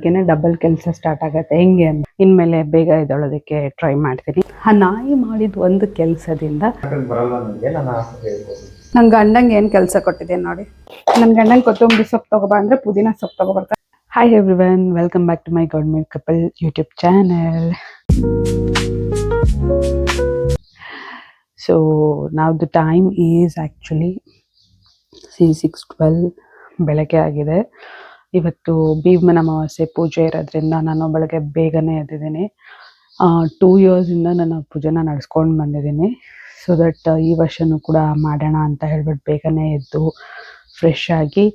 ಬೆಳಗ್ಗೆನೆ ಡಬಲ್ ಕೆಲಸ ಸ್ಟಾರ್ಟ್ ಆಗುತ್ತೆ. ಹೆಂಗೆ ಅಂತ ಇನ್ಮೇಲೆ ಬೇಗ ಎದ್ದೇಳೋದಕ್ಕೆ ಟ್ರೈ ಮಾಡ್ತೀನಿ. ಆ ನಾಯಿ ಮಾಡಿದ ಒಂದು ಕೆಲಸದಿಂದ ನನ್ನ ಗಂಡಂಗೆ ಏನು ಕೆಲಸ ಕೊಟ್ಟಿದೆ ನೋಡಿ. ನನ್ನ ಗಂಡಂಗೆ ಕೊತ್ತಂಬರಿ ಸೊಪ್ಪು ತಗೋಬಾ ಅಂದರೆ ಪುದೀನ ಸೊಪ್ಪು ತಗೋಬರ್ತಾರೆ. Hi everyone, welcome back to my government couple YouTube channel. So ನಾವು ದ ಟೈಮ್ ಈಸ್ ಆ್ಯಕ್ಚುಲಿ 6:12 ಬೆಳಗ್ಗೆ ಆಗಿದೆ. ಇವತ್ತು ಭೀಮನ ಅಮಾವಾಸ್ಯೆ ಪೂಜೆ ಇರೋದ್ರಿಂದ ನಾನು ಬೆಳಗ್ಗೆ ಬೇಗನೆ ಎದ್ದಿದ್ದೀನಿ. 2 ಇಯರ್ಸಿಂದ ನಾನು ಪೂಜೆನ ನಡೆಸ್ಕೊಂಡು ಬಂದಿದ್ದೀನಿ. ಸೊ ದಟ್ ಈ ವರ್ಷನೂ ಕೂಡ ಮಾಡೋಣ ಅಂತ ಹೇಳ್ಬಿಟ್ಟು ಬೇಗನೆ ಎದ್ದು ಫ್ರೆಶ್ ಆಗಿ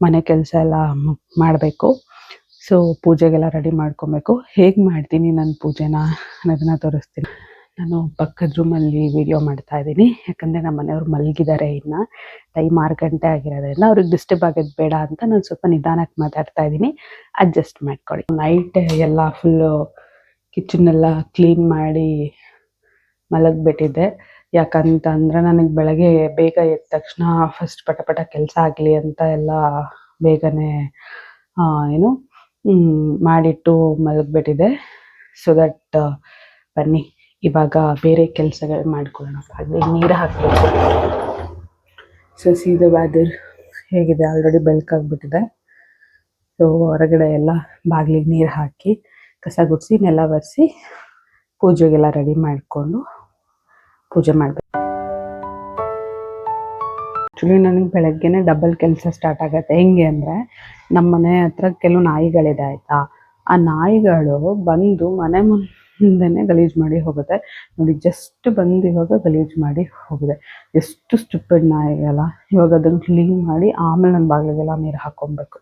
ಮನೆ ಕೆಲಸ ಎಲ್ಲ ಮಾಡಬೇಕು. ಸೊ ಪೂಜೆಗೆಲ್ಲ ರೆಡಿ ಮಾಡ್ಕೊಬೇಕು. ಹೇಗೆ ಮಾಡ್ತೀನಿ ನನ್ನ ಪೂಜೆನ ಅನ್ನೋದನ್ನು ತೋರಿಸ್ತೀನಿ. ನಾನು ಪಕ್ಕದ ರೂಮಲ್ಲಿ ವಿಡಿಯೋ ಮಾಡ್ತಾ ಇದ್ದೀನಿ, ಯಾಕಂದರೆ ನಮ್ಮ ಮನೆಯವ್ರು ಮಲಗಿದ್ದಾರೆ. ಇನ್ನು ಟೈಮ್ 6 ಗಂಟೆ ಆಗಿರೋದ್ರಿಂದ ಅವ್ರಿಗೆ ಡಿಸ್ಟರ್ಬ್ ಆಗೋದು ಬೇಡ ಅಂತ ನಾನು ಸ್ವಲ್ಪ ನಿಧಾನಕ್ಕೆ ಮಾತಾಡ್ತಾ ಇದ್ದೀನಿ. ಅಡ್ಜಸ್ಟ್ ಮಾಡ್ಕೊಳ್ಳಿ. ನೈಟ್ ಎಲ್ಲ ಫುಲ್ಲು ಕಿಚನ್ನೆಲ್ಲ ಕ್ಲೀನ್ ಮಾಡಿ ಮಲಗಿಬಿಟ್ಟಿದ್ದೆ. ಯಾಕಂತಂದರೆ ನನಗೆ ಬೆಳಗ್ಗೆ ಬೇಗ ಎದ್ದ ತಕ್ಷಣ ಫಸ್ಟ್ ಪಟ ಕೆಲಸ ಆಗಲಿ ಅಂತ ಎಲ್ಲ ಬೇಗನೆ ಮಾಡಿಟ್ಟು ಮಲಗಿಬಿಟ್ಟಿದ್ದೆ. ಸೊ ದಟ್ ಬನ್ನಿ ಇವಾಗ ಬೇರೆ ಕೆಲಸಗಳು ಮಾಡ್ಕೊಳ್ಳೋಣ. ಹಾಗೆ ನೀರು ಹಾಕಬೇಕು. ಸೊ ಸೀದ ವೆದರ್ ಹೇಗಿದೆ, ಆಲ್ರೆಡಿ ಬೆಳಕಾಗ್ಬಿಟ್ಟಿದೆ. ಸೊ ಹೊರಗಡೆ ಎಲ್ಲ ಬಾಗಿಲಿಗೆ ನೀರು ಹಾಕಿ ಕಸ ಗುಡಿಸಿ ನೆಲ ಒರೆಸಿ ಪೂಜೆಗೆಲ್ಲ ರೆಡಿ ಮಾಡಿಕೊಂಡು ಪೂಜೆ ಮಾಡಬೇಕು. ಆ್ಯಕ್ಚುಲಿ ನನಗೆ ಬೆಳಗ್ಗೆನೆ ಡಬಲ್ ಕೆಲಸ ಸ್ಟಾರ್ಟ್ ಆಗುತ್ತೆ. ಹೆಂಗೆ ಅಂದರೆ ನಮ್ಮ ಮನೆ ಹತ್ರ ಕೆಲವು ನಾಯಿಗಳಿದೆ ಆಯಿತಾ. ಆ ನಾಯಿಗಳು ಬಂದು ಮನೆ ಮುಂದೆನೇ ಗಲೀಜು ಮಾಡಿ ಹೋಗುತ್ತೆ ನೋಡಿ. ಜಸ್ಟ್ ಬಂದು ಇವಾಗ ಗಲೀಜು ಮಾಡಿ ಹೋಗಿದೆ. ಎಷ್ಟು ಸ್ಟುಪಿಡ್ ನಾಯಿಗಲ್ಲ. ಇವಾಗ ಅದನ್ನು ಕ್ಲೀನ್ ಮಾಡಿ ಆಮೇಲೆ ನನ್ನ ಬಾಗಿಲಿಗೆಲ್ಲ ನೀರು ಹಾಕೊಬೇಕು.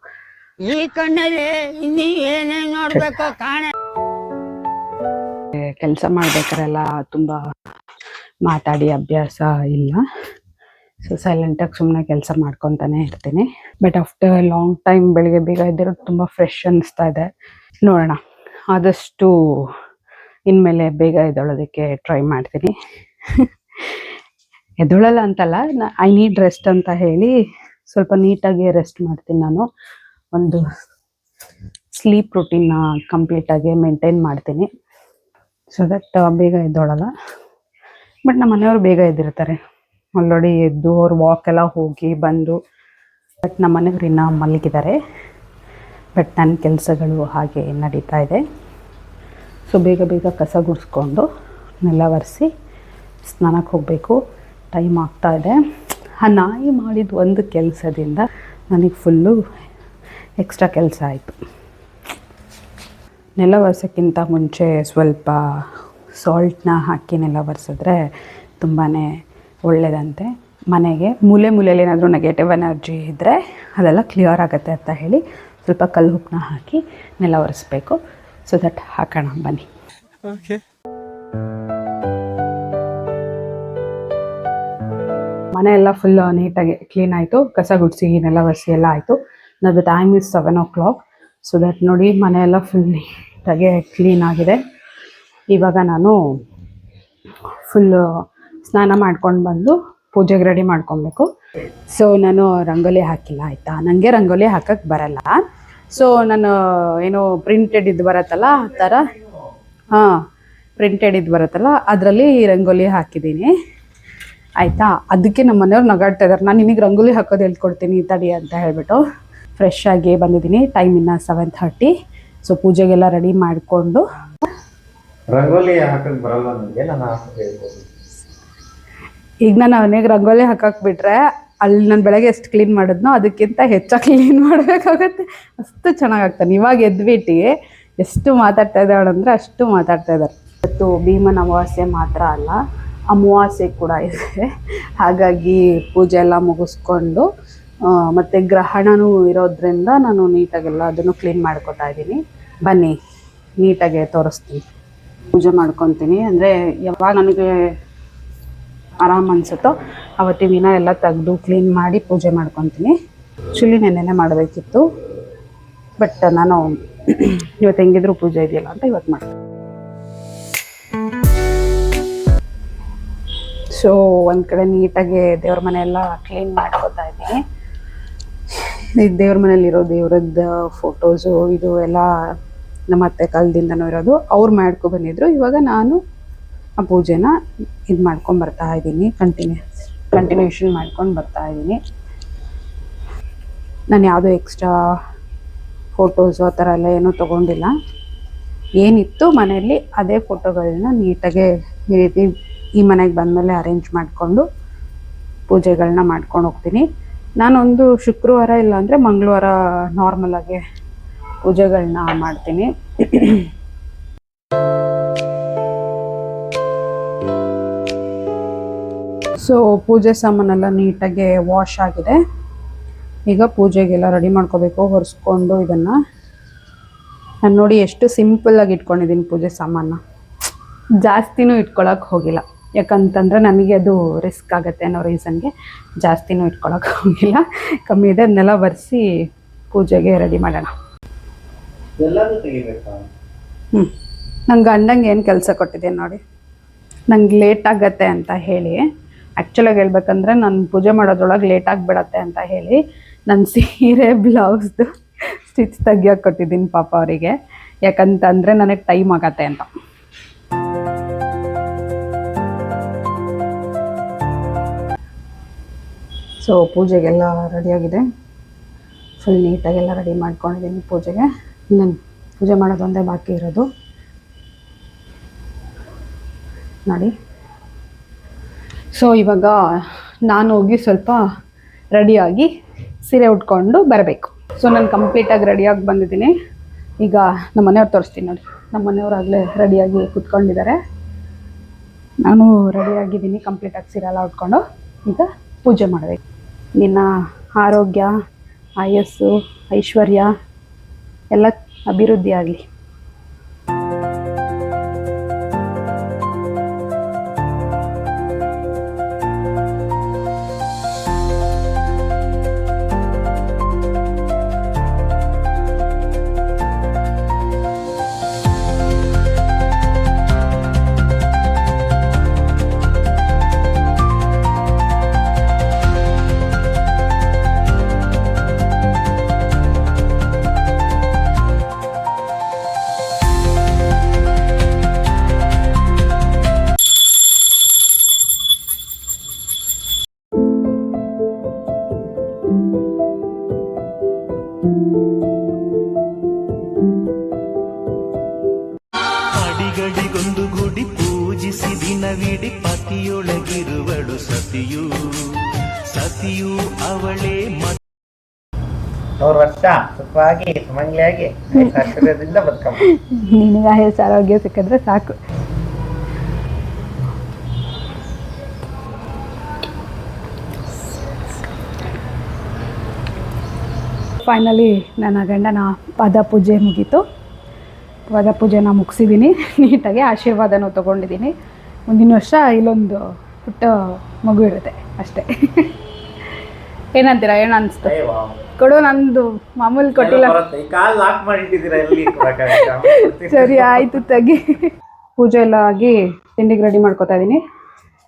ಕೆಲಸ ಮಾಡ್ಬೇಕಾರೆಲ್ಲ ತುಂಬ ಮಾತಾಡಿ ಅಭ್ಯಾಸ ಇಲ್ಲ. ಸೊ ಸೈಲೆಂಟಾಗಿ ಸುಮ್ಮನೆ ಕೆಲಸ ಮಾಡ್ಕೊತಾನೆ ಇರ್ತೀನಿ. ಬಟ್ ಆಫ್ಟರ್ ಲಾಂಗ್ ಟೈಮ್ ಬೆಳಿಗ್ಗೆ ಬೇಗ ಎದ್ದಿರೋದು ತುಂಬ ಫ್ರೆಶ್ ಅನ್ನಿಸ್ತಾ ಇದೆ. ನೋಡೋಣ, ಆದಷ್ಟು ಇನ್ಮೇಲೆ ಬೇಗ ಎದ್ದೇಳೋದಕ್ಕೆ ಟ್ರೈ ಮಾಡ್ತೀನಿ. ಎದ್ದೇಳಲ್ಲ ಅಂತಲ್ಲ, ಐ ನೀಡ್ ರೆಸ್ಟ್ ಅಂತ ಹೇಳಿ ಸ್ವಲ್ಪ ನೀಟಾಗಿ ರೆಸ್ಟ್ ಮಾಡ್ತೀನಿ. ನಾನು ಒಂದು ಸ್ಲೀಪ್ ರೂಟೀನ್ನ ಕಂಪ್ಲೀಟಾಗಿ ಮೇಂಟೈನ್ ಮಾಡ್ತೀನಿ. ಸೊ ದಟ್ ಬೇಗ ಎದ್ದೇಳಲ್ಲ. ಬಟ್ ನಮ್ಮ ಮನೆಯವರು ಬೇಗ ಎದ್ದಿರ್ತಾರೆ. ಆಲ್ರೆಡಿ ಎದ್ದು ಅವ್ರು ವಾಕ್ ಎಲ್ಲ ಹೋಗಿ ಬಂದು. ಬಟ್ ನಮ್ಮ ಮನೆಯವ್ರು ಇನ್ನೂ ಮಲಗಿದ್ದಾರೆ. ಬಟ್ ನನ್ನ ಕೆಲಸಗಳು ಹಾಗೆ ನಡೀತಾ ಇದೆ. ಸೊ ಬೇಗ ಕಸ ಗುಡಿಸ್ಕೊಂಡು ನೆಲ ಒರೆಸಿ ಸ್ನಾನಕ್ಕೆ ಹೋಗಬೇಕು. ಟೈಮ್ ಆಗ್ತಾಯಿದೆ. ಆ ನಾಯಿ ಮಾಡಿದ ಒಂದು ಕೆಲಸದಿಂದ ನನಗೆ ಫುಲ್ಲು ಎಕ್ಸ್ಟ್ರಾ ಕೆಲಸ ಆಯಿತು. ನೆಲ ಒರೆಸೋಕ್ಕಿಂತ ಮುಂಚೆ ಸ್ವಲ್ಪ ಸಾಲ್ಟ್ನ ಹಾಕಿ ನೆಲ ಒರೆಸಿದ್ರೆ ತುಂಬಾ ಒಳ್ಳೆಯದಂತೆ. ಮನೆಗೆ ಮೂಲೆಯಲ್ಲಿ ಏನಾದರೂ ನೆಗೆಟಿವ್ ಎನರ್ಜಿ ಇದ್ದರೆ ಅದೆಲ್ಲ ಕ್ಲಿಯರ್ ಆಗುತ್ತೆ ಅಂತ ಹೇಳಿ ಸ್ವಲ್ಪ ಕಲ್ಲು ಉಪ್ಪನ್ನ ಹಾಕಿ ನೆಲ ಒರೆಸ್ಬೇಕು. ಸೊ ದಟ್ ಹಾಕೋಣ ಬನ್ನಿ. ಓಕೆ, ಮನೆ ಎಲ್ಲ ಫುಲ್ ನೀಟಾಗಿ ಕ್ಲೀನ್ ಆಯಿತು. ಕಸ ಗುಡಿಸಿ ನೆಲ ಒರೆಸಿ ಎಲ್ಲ ಆಯಿತು. ನನ್ನದು time is 7 o'clock. So that ನೋಡಿ ಮನೆ ಎಲ್ಲ ಫುಲ್ ನೀಟಾಗಿ ಕ್ಲೀನ್ ಆಗಿದೆ. ಇವಾಗ ನಾನು ಫುಲ್ಲು ಸ್ನಾನ ಮಾಡ್ಕೊಂಡು ಬಂದು ಪೂಜೆಗೆ ರೆಡಿ ಮಾಡ್ಕೊಬೇಕು. ಸೊ ನಾನು ರಂಗೋಲಿ ಹಾಕಿಲ್ಲ ಆಯಿತಾ. ನನಗೆ ರಂಗೋಲಿ ಹಾಕೋಕ್ಕೆ ಬರಲ್ಲ. ಸೊ ನಾನು ಏನೋ ಪ್ರಿಂಟೆಡ್ ಇದು ಬರುತ್ತಲ್ಲ ಆ ಥರ, ಪ್ರಿಂಟೆಡ್ ಇದು ಬರುತ್ತಲ್ಲ ಅದರಲ್ಲಿ ರಂಗೋಲಿ ಹಾಕಿದ್ದೀನಿ ಆಯಿತಾ. ಅದಕ್ಕೆ ನಮ್ಮ ಮನೆಯವ್ರು ನಗಾಡ್ತಾ ಇದ್ದಾರೆ. ನಾನು ನಿನಗೆ ರಂಗೋಲಿ ಹಾಕೋದು ಹೇಳ್ಕೊಡ್ತೀನಿ ತಡಿ ಅಂತ ಹೇಳ್ಬಿಟ್ಟು. ಫ್ರೆಶ್ ಆಗಿ ಬಂದಿದ್ದೀನಿ. ಟೈಮ್ ಇನ್ನು 7:30. ಸೊ ಪೂಜೆಗೆಲ್ಲ ರೆಡಿ ಮಾಡಿಕೊಂಡು ರಂಗೋಲಿ ಹಾಕೋಕ್ಕೆ ಬರಲ್ಲ ನನಗೆ. ನಾನು ಈಗ ನಾನು ಅವನಿಗೆ ರಂಗೋಲಿ ಹಾಕಕ್ಕೆ ಬಿಟ್ರೆ ಅಲ್ಲಿ ನಾನು ಬೆಳಗ್ಗೆ ಎಷ್ಟು ಕ್ಲೀನ್ ಮಾಡಿದ್ನೋ ಅದಕ್ಕಿಂತ ಹೆಚ್ಚಾಗಿ ಕ್ಲೀನ್ ಮಾಡಬೇಕಾಗತ್ತೆ. ಅಷ್ಟು ಚೆನ್ನಾಗಾಗ್ತಾನೆ. ಇವಾಗ ಎದ್ಬಿಟ್ಟು ಎಷ್ಟು ಮಾತಾಡ್ತಾ ಇದ್ದಾಳೆ ಅಂದರೆ ಅಷ್ಟು ಮಾತಾಡ್ತಾ ಇದ್ದಾರೆ. ಇವತ್ತು ಭೀಮನ ಅಮಾವಾಸ್ಯೆ ಮಾತ್ರ ಅಲ್ಲ, ಅಮಾವಾಸ್ಯೆ ಕೂಡ ಇದೆ. ಹಾಗಾಗಿ ಪೂಜೆ ಎಲ್ಲ ಮುಗಿಸ್ಕೊಂಡು ಮತ್ತು ಗ್ರಹಣನೂ ಇರೋದ್ರಿಂದ ನಾನು ನೀಟಾಗೆಲ್ಲ ಅದನ್ನು ಕ್ಲೀನ್ ಮಾಡ್ಕೊತಾ ಇದ್ದೀನಿ. ಬನ್ನಿ ನೀಟಾಗೆ ತೋರಿಸ್ತೀನಿ. ಪೂಜೆ ಮಾಡ್ಕೊತೀನಿ. ಅಂದರೆ ಯಾವಾಗ ನನಗೆ ಆರಾಮ್ ಅನಿಸುತ್ತೋ ಅವತ್ತಿನ ದಿನ ಎಲ್ಲ ತೆಗೆದು ಕ್ಲೀನ್ ಮಾಡಿ ಪೂಜೆ ಮಾಡ್ಕೊತೀನಿ. ಆ್ಯಕ್ಚುಲಿ ನೆನ್ನೆನೇ ಮಾಡಬೇಕಿತ್ತು, ಬಟ್ ನಾನು ಇವತ್ತು ಹೆಂಗಿದ್ರು ಪೂಜೆ ಇದೆಯಲ್ಲ ಅಂತ ಇವತ್ತು ಮಾಡ್ತೀನಿ. ಸೊ ಒಂದು ಕಡೆ ನೀಟಾಗಿ ದೇವ್ರ ಮನೆ ಎಲ್ಲ ಕ್ಲೀನ್ ಮಾಡ್ಕೊತಾ ಇದ್ದೀನಿ. ಈ ದೇವ್ರ ಮನೇಲಿರೋ ದೇವ್ರದ್ದು ಫೋಟೋಸು ಇದು ಎಲ್ಲ ನಮ್ಮ ಅತ್ತೆ ಕಾಲದಿಂದನೂ ಇರೋದು. ಅವ್ರು ಮಾಡ್ಕೊ ಬಂದಿದ್ರು. ಇವಾಗ ನಾನು ಆ ಪೂಜೆನ ಇದು ಮಾಡ್ಕೊಂಡು ಬರ್ತಾ ಇದ್ದೀನಿ, ಕಂಟಿನ್ಯೂಷನ್ ಮಾಡ್ಕೊಂಡು ಬರ್ತಾ ಇದ್ದೀನಿ. ನಾನು ಯಾವುದೋ ಎಕ್ಸ್ಟ್ರಾ ಫೋಟೋಸು ಆ ಥರ ಎಲ್ಲ ಏನೂ ತೊಗೊಂಡಿಲ್ಲ. ಏನಿತ್ತು ಮನೆಯಲ್ಲಿ ಅದೇ ಫೋಟೋಗಳನ್ನ ನೀಟಾಗೆ ಈ ರೀತಿ ಈ ಮನೆಗೆ ಬಂದಮೇಲೆ ಅರೇಂಜ್ ಮಾಡಿಕೊಂಡು ಪೂಜೆಗಳನ್ನ ಮಾಡ್ಕೊಂಡು ಹೋಗ್ತೀನಿ. ನಾನೊಂದು ಶುಕ್ರವಾರ ಇಲ್ಲ ಅಂದರೆ ಮಂಗಳವಾರ ನಾರ್ಮಲಾಗಿ ಪೂಜೆಗಳನ್ನ ಮಾಡ್ತೀನಿ. ಸೊ ಪೂಜೆ ಸಾಮಾನೆಲ್ಲ ನೀಟಾಗಿ ವಾಶ್ ಆಗಿದೆ. ಈಗ ಪೂಜೆಗೆಲ್ಲ ರೆಡಿ ಮಾಡ್ಕೋಬೇಕು. ಒರೆಸ್ಕೊಂಡು ಇದನ್ನು ನಾನು ನೋಡಿ ಎಷ್ಟು ಸಿಂಪಲ್ಲಾಗಿ ಇಟ್ಕೊಂಡಿದ್ದೀನಿ ಪೂಜೆ ಸಾಮಾನ. ಜಾಸ್ತಿನೂ ಇಟ್ಕೊಳಕ್ಕೆ ಹೋಗಿಲ್ಲ, ಯಾಕಂತಂದರೆ ನನಗೆ ಅದು ರಿಸ್ಕ್ ಆಗುತ್ತೆ ಅನ್ನೋ ರೀಸನ್ಗೆ ಜಾಸ್ತಿನೂ ಇಟ್ಕೊಳಕ್ಕೆ ಹೋಗಿಲ್ಲ. ಕಮ್ಮಿ ಇದೆ, ಅದನ್ನೆಲ್ಲ ಒರೆಸಿ ಪೂಜೆಗೆ ರೆಡಿ ಮಾಡೋಣ. ಎಲ್ಲದೂ ತೆಗಿಬೇಕಾ? ನಂಗೆ ಗಂಡಂಗೆ ಏನು ಕೆಲಸ ಕೊಟ್ಟಿದ್ದೀನಿ ನೋಡಿ. ನಂಗೆ ಲೇಟ್ ಆಗತ್ತೆ ಅಂತ ಹೇಳಿ, ಆ್ಯಕ್ಚುಲಾಗಿ ಹೇಳ್ಬೇಕಂದ್ರೆ ನಾನು ಪೂಜೆ ಮಾಡೋದ್ರೊಳಗೆ ಲೇಟ್ ಆಗಿಬಿಡತ್ತೆ ಅಂತ ಹೇಳಿ ನನ್ನ ಸೀರೆ ಬ್ಲೌಸ್ದು ಸ್ಟಿಚ್ ತೆಗಿಯೋಕೆ ಕೊಟ್ಟಿದ್ದೀನಿ ಪಾಪ ಅವರಿಗೆ. ಯಾಕಂತಂದರೆ ನನಗೆ ಟೈಮ್ ಆಗತ್ತೆ ಅಂತ. ಸೊ ಪೂಜೆಗೆಲ್ಲ ರೆಡಿಯಾಗಿದೆ. ಫುಲ್ ನೀಟಾಗೆಲ್ಲ ರೆಡಿ ಮಾಡ್ಕೊಂಡಿದ್ದೀನಿ ಪೂಜೆಗೆ. ನಾನು ಪೂಜೆ ಮಾಡೋದೊಂದೇ ಬಾಕಿ ಇರೋದು ನೋಡಿ. ಸೊ ಇವಾಗ ನಾನು ಹೋಗಿ ಸ್ವಲ್ಪ ರೆಡಿಯಾಗಿ ಸೀರೆ ಉಟ್ಕೊಂಡು ಬರಬೇಕು. ಸೊ ನಾನು ಕಂಪ್ಲೀಟಾಗಿ ರೆಡಿಯಾಗಿ ಬಂದಿದ್ದೀನಿ. ಈಗ ನಮ್ಮ ಮನೆಯವ್ರು ತೋರಿಸ್ತೀನಿ ನೋಡಿ. ನಮ್ಮ ಮನೆಯವ್ರಾಗಲೇ ರೆಡಿಯಾಗಿ ಕೂತ್ಕೊಂಡಿದ್ದಾರೆ. ನಾನು ರೆಡಿಯಾಗಿದ್ದೀನಿ ಕಂಪ್ಲೀಟಾಗಿ ಸೀರೆ ಎಲ್ಲ ಉಟ್ಕೊಂಡು. ಈಗ ಪೂಜೆ ಮಾಡಬೇಕು. ನಿನ್ನ ಆರೋಗ್ಯ, ಆಯಸ್ಸು, ಐಶ್ವರ್ಯ ಎಲ್ಲ ಅಭಿವೃದ್ಧಿ ಆಗಲಿ. ಅಡಿಗಡಿಗೊಂದು ಗುಡಿ ಪೂಜಿಸಿ ದಿನವಿಡಿ ಪತಿಯೊಳಗಿರುವಳು ಸತಿಯು ಸತಿಯು ಅವಳೇ 100 ವರ್ಷ ಸುಖವಾಗಿ ಸುಮಂಗಲಿಯಾಗಿ ಆಶೀರ್ವಾದದಿಂದ ಬದುಕಮ್ಮ. ನಿನಗೆ ಆಯಸ್ಸು ಆರೋಗ್ಯ ಸಿಕ್ಕಿದ್ರೆ ಸಾಕು. ಫೈನಲಿ ನನ್ನ ಗಂಡನ ಪಾದ ಪೂಜೆ ಮುಗೀತು. ಪಾದ ಪೂಜೆನ ಮುಗಿಸಿದ್ದೀನಿ. ನೀಟಾಗಿ ಆಶೀರ್ವಾದನೂ ತೊಗೊಂಡಿದ್ದೀನಿ. ಮುಂದಿನ ವರ್ಷ ಇಲ್ಲೊಂದು ಪುಟ್ಟ ಮಗು ಇರುತ್ತೆ ಅಷ್ಟೇ. ಏನಂತೀರಾ? ಏನು ಅನಿಸ್ತು? ಕೊಡು, ನಂದು ಮಾಮೂಲಿ ಕೊಟ್ಟಿಲ್ಲ. ಸರಿ ಆಯಿತು, ತೆಗಿ. ಪೂಜೆ ಎಲ್ಲ ಆಗಿ ತಿಂಡಿಗೆ ರೆಡಿ ಮಾಡ್ಕೊತಾ ಇದ್ದೀನಿ.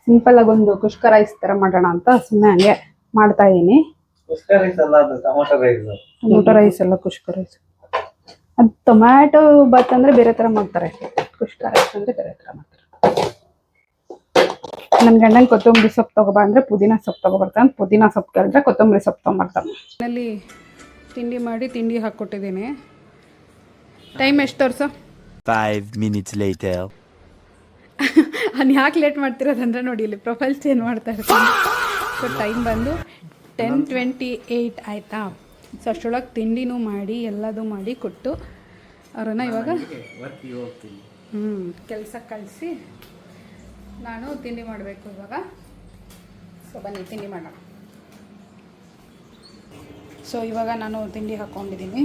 ಸಿಂಪಲ್ಲಾಗಿ ಒಂದು ಕುಷ್ಕ ರೈಸ್ ಥರ ಮಾಡೋಣ ಅಂತ ಸುಮ್ಮನೆ ಹಂಗೆ ಮಾಡ್ತಾ ಇದ್ದೀನಿ. ಟೊಮೊಟೊ ರೈಸ್ ಅಲ್ಲ, ಕುಷ್ಕ ರೈಸ್. ಅದು ಟೊಮ್ಯಾಟೊ ಬಾತ್ ಅಂದರೆ ಬೇರೆ ಥರ ಮಾಡ್ತಾರೆ, ಕುಷ್ಕ ರೈಸ್ ಅಂದರೆ ಬೇರೆ ಥರ ಮಾಡ್ತಾರೆ. ನನ್ನ ಗಂಡಂಗೆ ಕೊತ್ತಂಬರಿ ಸೊಪ್ಪು ತೊಗೊಬಾ ಅಂದರೆ ಪುದೀನ ಸೊಪ್ಪು ತೊಗೊಬರ್ತಾನೆ. ಪುದೀನ ಸೊಪ್ಪು ಕೇಳಿದ್ರೆ ಕೊತ್ತಂಬರಿ ಸೊಪ್ಪು ತೊಗೊಂಬರ್ತಾನೆ. ಮನೇಲಿ ತಿಂಡಿ ಮಾಡಿ ತಿಂಡಿ ಹಾಕ್ಕೊಟ್ಟಿದ್ದೀನಿ. ಟೈಮ್ ಎಷ್ಟು ತೋರಿಸು? 5 minutes later. ನಾನು ಯಾಕೆ ಲೇಟ್ ಮಾಡ್ತಿರೋದಂದ್ರೆ ನೋಡಿ, ಇಲ್ಲಿ ಪ್ರೊಫೈಲ್ ಚೇಂಜ್ ಮಾಡ್ತಾ ಇರ್ತೀನಿ. ಸೊ ಟೈಮ್ ಬಂದು 10:28 ಆಯಿತಾ. ಸೊ ಅಷ್ಟರೊಳಗೆ ತಿಂಡಿನೂ ಮಾಡಿ ಎಲ್ಲದೂ ಮಾಡಿ ಕೊಟ್ಟು ಅವ್ರನ್ನ ಇವಾಗ ಕೆಲಸಕ್ಕೆ ಕಳಿಸಿ ನಾನು ತಿಂಡಿ ಮಾಡಬೇಕು ಇವಾಗ. ಸೊ ಬನ್ನಿ ತಿಂಡಿ ಮಾಡೋಣ. ಸೊ ಇವಾಗ ನಾನು ತಿಂಡಿ ಹಾಕ್ಕೊಂಡಿದ್ದೀನಿ.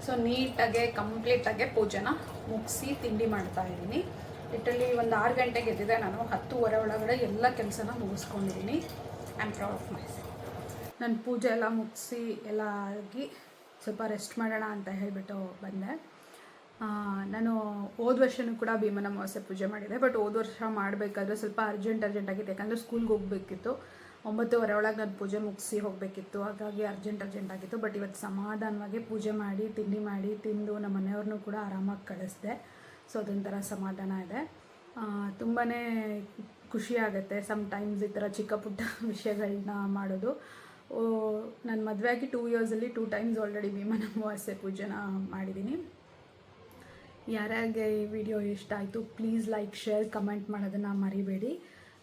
ಸೊ ನೀಟಾಗೆ ಕಂಪ್ಲೀಟಾಗೆ ಪೂಜೆನ ಮುಗಿಸಿ ತಿಂಡಿ ಮಾಡ್ತಾ ಇದ್ದೀನಿ. ಲಿಟ್ರಲಿ ಒಂದು 6 ಗಂಟೆಗೆ ಎದ್ದಿದೆ ನಾನು. 10:30 ಒಳಗಡೆ ಎಲ್ಲ ಕೆಲಸನ ಮುಗಿಸ್ಕೊಂಡಿದ್ದೀನಿ. I am proud of my self. ನಾನು ಪೂಜೆ ಎಲ್ಲ ಮುಗಿಸಿ ಎಲ್ಲ ಆಗಿ ಸ್ವಲ್ಪ ರೆಸ್ಟ್ ಮಾಡೋಣ ಅಂತ ಹೇಳಿಬಿಟ್ಟು ಬಂದೆ. ನಾನು ಹೋದ ವರ್ಷವೂ ಕೂಡ ಭೀಮನ ಅಮಾವಾಸ್ಯೆ ಪೂಜೆ ಮಾಡಿದೆ. ಬಟ್ ಹೋದ ವರ್ಷ ಮಾಡಬೇಕಾದ್ರೆ ಸ್ವಲ್ಪ ಅರ್ಜೆಂಟಾಗಿತ್ತು, ಯಾಕಂದರೆ ಸ್ಕೂಲ್ಗೆ ಹೋಗಬೇಕಿತ್ತು. 9:30 ಒಳಗೆ ನಾನು ಪೂಜೆ ಮುಗಿಸಿ ಹೋಗಬೇಕಿತ್ತು. ಹಾಗಾಗಿ ಅರ್ಜೆಂಟ್ ಆಗಿತ್ತು. ಬಟ್ ಇವತ್ತು ಸಮಾಧಾನವಾಗಿ ಪೂಜೆ ಮಾಡಿ ತಿಂಡಿ ಮಾಡಿ ತಿಂದು ನಮ್ಮ ಮನೆಯವ್ರನ್ನೂ ಕೂಡ ಆರಾಮಾಗಿ ಕಳಿಸ್ದೆ. ಸೊ ಅದೊಂಥರ ಸಮಾಧಾನ ಇದೆ. ತುಂಬಾ ಖುಷಿ ಆಗುತ್ತೆ ಟೈಮ್ಸ್ ಈ ಥರ ಚಿಕ್ಕ ಪುಟ್ಟ ವಿಷಯಗಳನ್ನ ಮಾಡೋದು. ನನ್ನ ಮದುವೆ ಆಗಿ 2 ಇಯರ್ಸಲ್ಲಿ 2 ಟೈಮ್ಸ್ ಆಲ್ರೆಡಿ ಭೀಮನ ಅಮಾವಾಸ್ಯೆ ಪೂಜೆನ ಮಾಡಿದ್ದೀನಿ. ಯಾರ್ಯಾರಿಗೆ ಈ ವಿಡಿಯೋ ಇಷ್ಟ ಆಯಿತು ಪ್ಲೀಸ್ ಲೈಕ್ ಶೇರ್ ಕಮೆಂಟ್ ಮಾಡೋದನ್ನು ಮರಿಬೇಡಿ.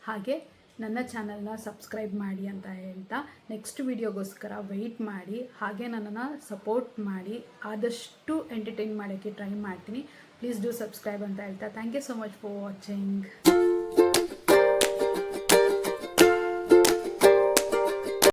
ಹಾಗೆ ನನ್ನ ಚಾನಲ್ನ ಸಬ್ಸ್ಕ್ರೈಬ್ ಮಾಡಿ ಅಂತ ಹೇಳ್ತಾ ನೆಕ್ಸ್ಟ್ ವಿಡಿಯೋಗೋಸ್ಕರ ವೆಯ್ಟ್ ಮಾಡಿ. ಹಾಗೆ ನನ್ನನ್ನು ಸಪೋರ್ಟ್ ಮಾಡಿ. ಆದಷ್ಟು ಎಂಟರ್ಟೈನ್ ಮಾಡೋಕ್ಕೆ ಟ್ರೈ ಮಾಡ್ತೀನಿ. ಪ್ಲೀಸ್ ಡೂ ಸಬ್ಸ್ಕ್ರೈಬ್ ಅಂತ ಹೇಳ್ತಾ thank you so much for watching.